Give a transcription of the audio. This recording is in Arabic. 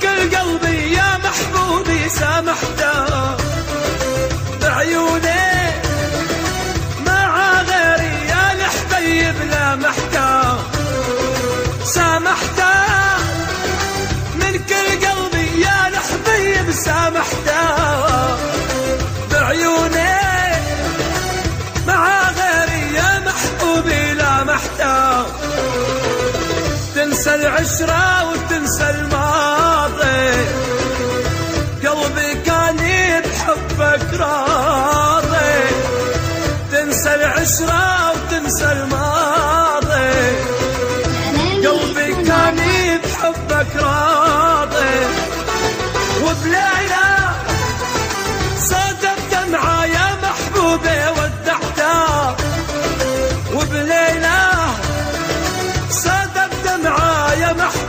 كل قلبي يا محبوبي سامحته بعيوني مع غيري يا الحبيب لامحته سامحته من كل قلبي يا الحبيب سامحته بعيوني مع غيري يا محبوبي لامحته تنسى العشرة وتنسى الماضي قلبي كان بحبك راضي تنسى العشرة وتنسى الماضي قلبي كان بحبك راضي وبليلة صادف دمعة يا محبوبي ودعته وبليلة صادف دمعة يا محبوبي